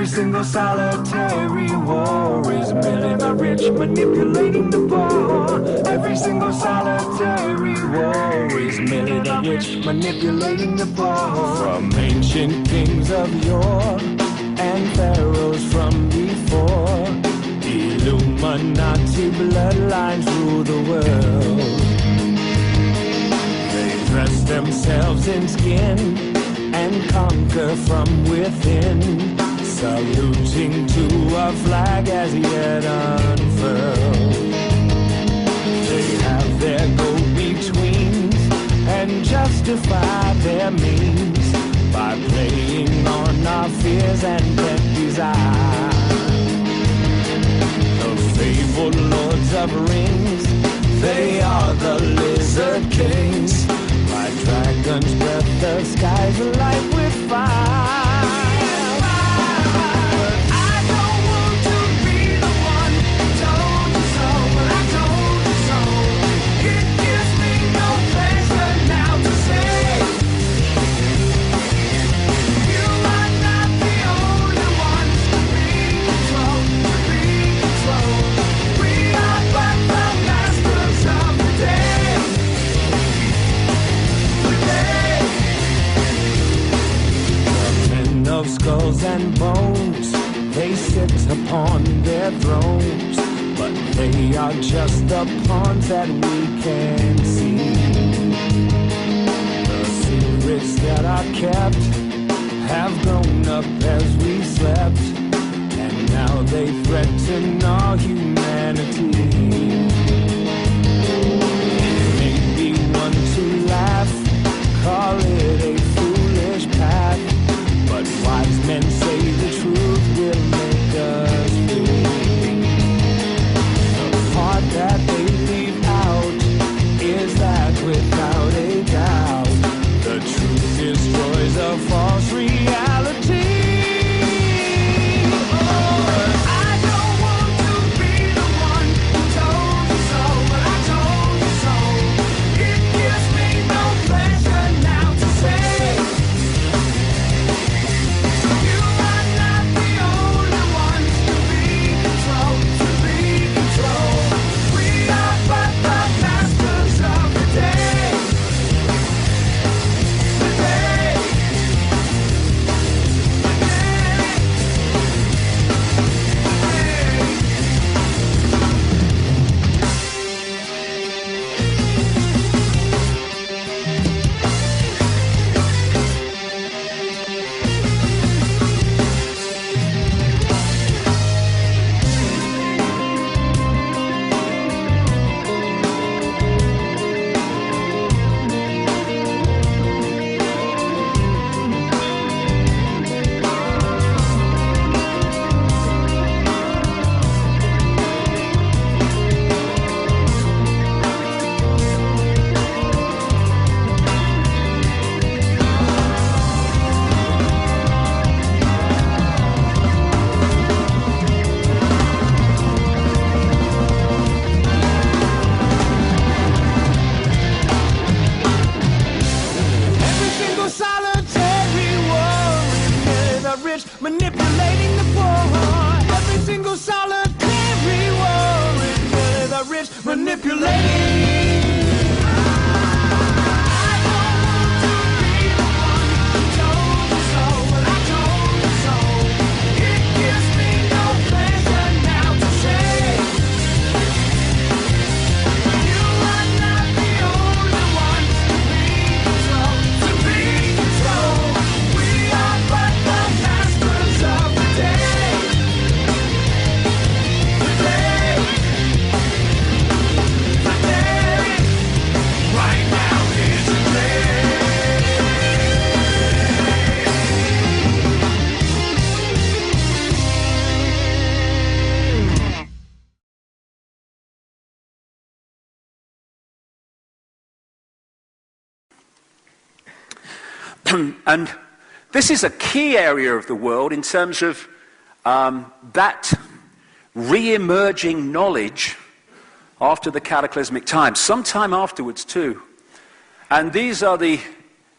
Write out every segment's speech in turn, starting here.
Every single solitary war is merely the rich manipulating the poor. Every single solitary war is merely the rich manipulating the poor. From ancient kings of yore and pharaohs from before, Illuminati bloodlines rule the world. They dress themselves in skin and conquer from within, saluting to a flag as yet unfurled. They have their go-betweens and justify their means by playing on our fears and pet desires. The fabled lords of rings, they are the lizard kings. My dragon's breath, the skies alight with fire. But I don't want to be the one who told you so. But I told you so. It gives me no pleasure now to say you are not the only ones to be controlled, to be controlled. We are but the masters of the day. Of skulls and bones, they sit upon their thrones, but they are just the pawns that we can see. The secrets that are kept have grown up as we slept, and now they threaten our humanity. It may be one to laugh, call it a foolish path, but wise men say the truth will make us free. The part that they leave out is that without a doubt, the truth destroys a false reality. I don't want to be the one who told you so, but I told you so. It gives me no pleasure now to say manipulating the poor. Every single solitary war is really the rich manipulating. I don't want to be the one who told you so, but I told you so. It gives me no pleasure now to say you are not the only one to be controlled, to be controlled. We are but the masters of the day. Today, right now is today. And this is a key area of the world in terms of that re-emerging knowledge after the cataclysmic times, sometime afterwards too. And these are the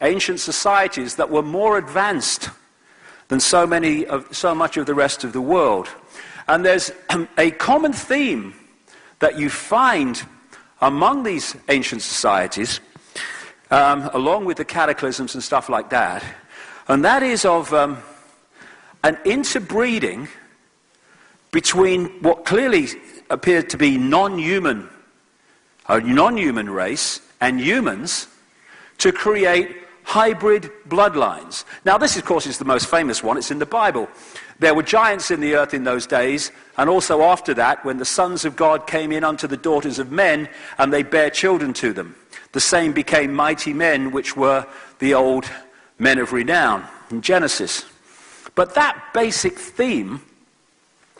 ancient societies that were more advanced than so much of the rest of the world. And there's a common theme that you find among these ancient societies, along with the cataclysms and stuff like that, and that is of an interbreeding between what clearly appeared to be non-human race and humans to create hybrid bloodlines. Now this, of course, is the most famous one. It's in the Bible. There were giants in the earth in those days, and also after that, when the sons of God came in unto the daughters of men, and they bare children to them. The same became mighty men, which were the old men of renown in Genesis. But that basic theme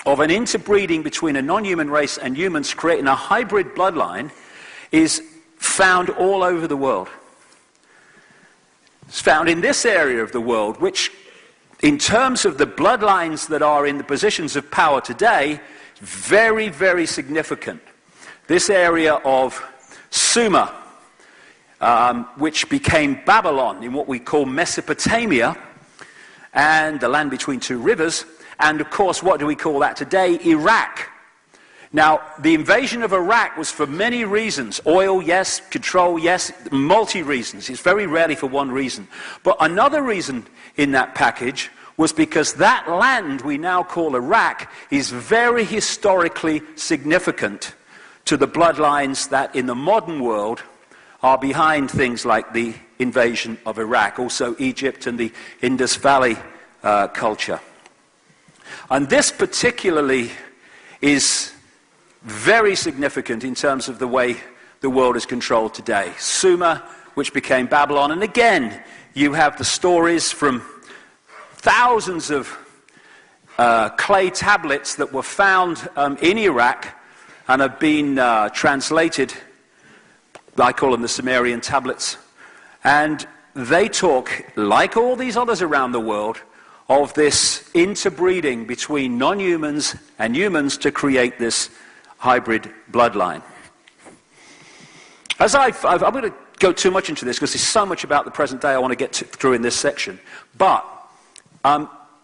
of an interbreeding between a non-human race and humans creating a hybrid bloodline is found all over the world. It's found in this area of the world, which, in terms of the bloodlines that are in the positions of power today, very, very significant. This area of Sumer, which became Babylon in what we call Mesopotamia, and the land between two rivers, and of course, what do we call that today? Iraq. Now, the invasion of Iraq was for many reasons. Oil, yes. Control, yes. Multi-reasons. It's very rarely for one reason. But another reason in that package was because that land we now call Iraq is very historically significant to the bloodlines that in the modern world are behind things like the invasion of Iraq, also Egypt and the Indus Valley culture. And this particularly is very significant in terms of the way the world is controlled today. Sumer, which became Babylon, and again, you have the stories from thousands of clay tablets that were found in Iraq and have been translated. I call them the Sumerian tablets. And they talk, like all these others around the world, of this interbreeding between non-humans and humans to create this hybrid bloodline. I'm going to go too much into this because there's so much about the present day I want to get through in this section. But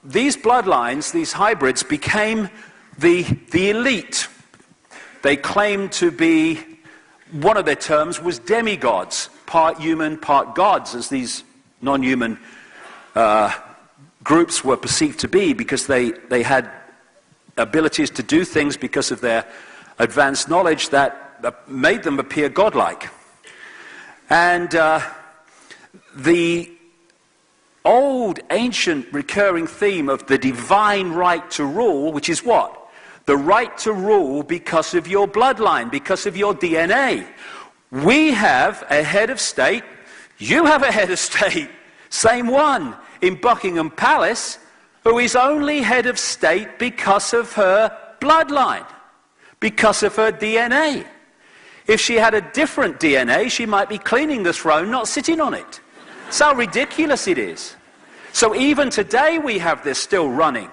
these bloodlines, these hybrids, became the elite. They claimed to be, one of their terms was demigods, part human, part gods, as these non-human groups were perceived to be, because they had abilities to do things because of their advanced knowledge that made them appear godlike. And the old, ancient, recurring theme of the divine right to rule, which is what? The right to rule because of your bloodline, because of your DNA. We have a head of state, you have a head of state, same one, in Buckingham Palace, who is only head of state because of her bloodline, because of her DNA. If she had a different DNA, she might be cleaning the throne, not sitting on it. That's how ridiculous it is. So even today we have this still running.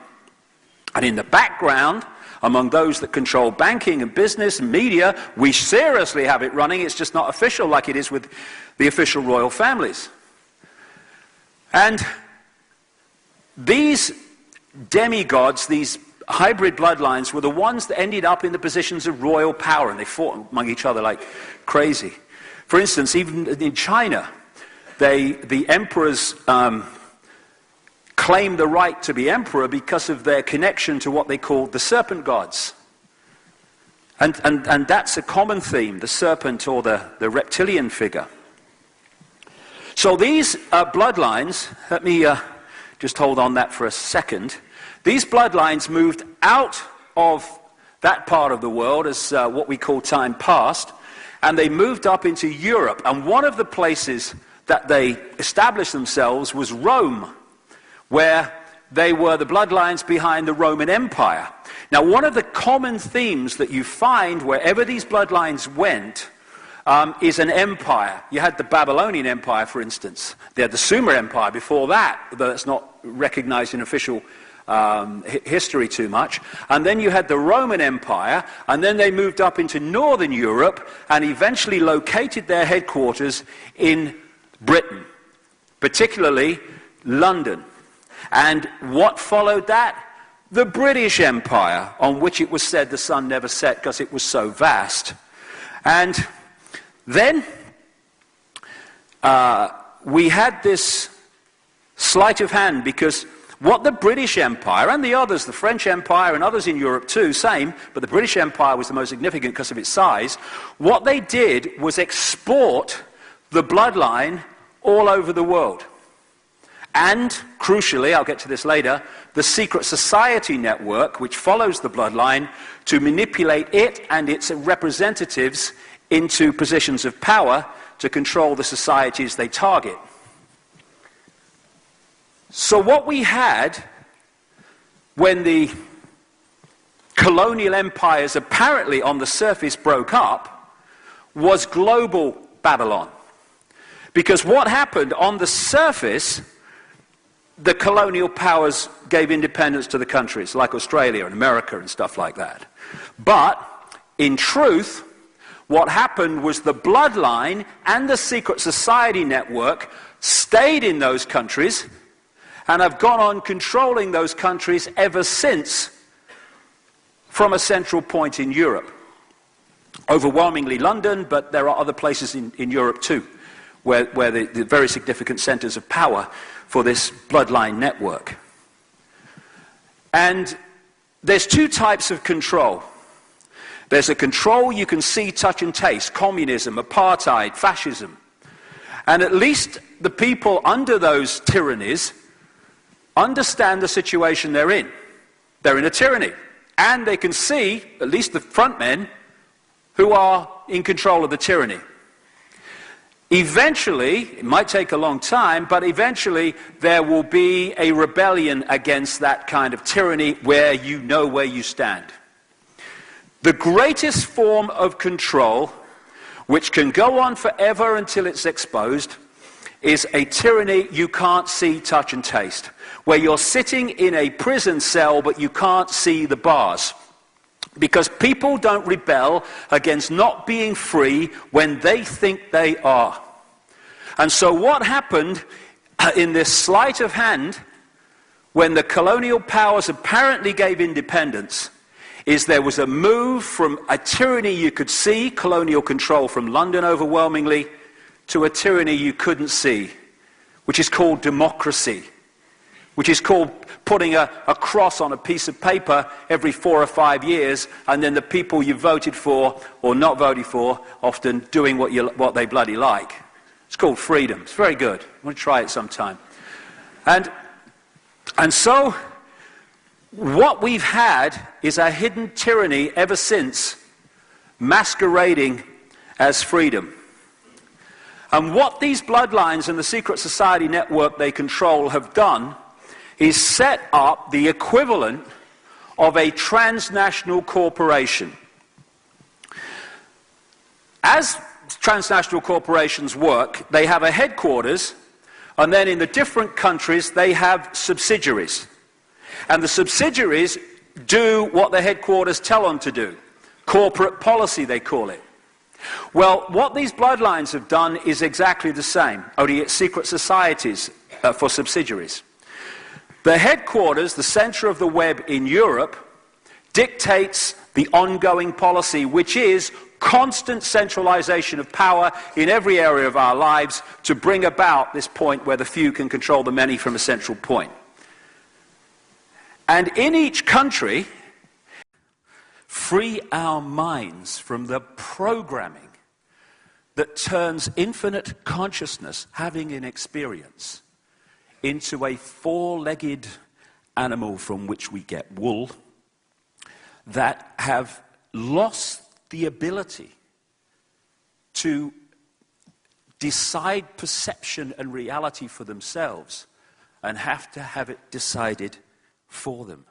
And in the background, among those that control banking and business and media, we seriously have it running. It's just not official like it is with the official royal families. And these demigods, these hybrid bloodlines, were the ones that ended up in the positions of royal power, and they fought among each other like crazy. For instance, even in China, the emperors claimed the right to be emperor because of their connection to what they called the serpent gods. And that's a common theme, the serpent or the reptilian figure. So these bloodlines, let me just hold on that for a second. These bloodlines moved out of that part of the world as what we call time past, and they moved up into Europe. And one of the places that they established themselves was Rome, where they were the bloodlines behind the Roman Empire. Now, one of the common themes that you find wherever these bloodlines went is an empire. You had the Babylonian Empire, for instance. They had the Sumer Empire before that, though it's not recognized in official history too much. And then you had the Roman Empire, and then they moved up into Northern Europe and eventually located their headquarters in Britain, particularly London. And what followed that? The British Empire, on which it was said the sun never set because it was so vast. And then we had this sleight of hand, because what the British Empire and the others, the French Empire and others in Europe too, same, but the British Empire was the most significant because of its size, what they did was export the bloodline all over the world. And, crucially, I'll get to this later, the secret society network, which follows the bloodline, to manipulate it and its representatives into positions of power to control the societies they target. So what we had when the colonial empires apparently on the surface broke up was global Babylon. Because what happened on the surface, the colonial powers gave independence to the countries like Australia and America and stuff like that. But in truth, what happened was the bloodline and the secret society network stayed in those countries and have gone on controlling those countries ever since, from a central point in Europe. Overwhelmingly London, but there are other places in Europe too, where the very significant centers of power for this bloodline network. And there's two types of control. There's a control you can see, touch and taste: communism, apartheid, fascism. And at least the people under those tyrannies understand the situation they're in. They're in a tyranny. And they can see, at least the front men, who are in control of the tyranny. Eventually, it might take a long time, but eventually there will be a rebellion against that kind of tyranny where you know where you stand. The greatest form of control, which can go on forever until it's exposed, is a tyranny you can't see, touch and taste, where you're sitting in a prison cell but you can't see the bars. Because people don't rebel against not being free when they think they are. And so what happened in this sleight of hand, when the colonial powers apparently gave independence, is there was a move from a tyranny you could see, colonial control from London overwhelmingly, to a tyranny you couldn't see, which is called democracy, which is called putting a cross on a piece of paper every 4 or 5 years, and then the people you voted for or not voted for often doing what they bloody like. It's called freedom. It's very good. I want to try it sometime. And so what we've had is a hidden tyranny ever since, masquerading as freedom. And what these bloodlines and the secret society network they control have done is set up the equivalent of a transnational corporation. As transnational corporations work, they have a headquarters, and then in the different countries they have subsidiaries. And the subsidiaries do what the headquarters tell them to do. Corporate policy, they call it. Well, what these bloodlines have done is exactly the same, only it's secret societies for subsidiaries. The headquarters, the center of the web in Europe, dictates the ongoing policy, which is constant centralization of power in every area of our lives to bring about this point where the few can control the many from a central point. And in each country, free our minds from the programming that turns infinite consciousness, having an experience, into a four-legged animal from which we get wool, that have lost the ability to decide perception and reality for themselves and have to have it decided for them.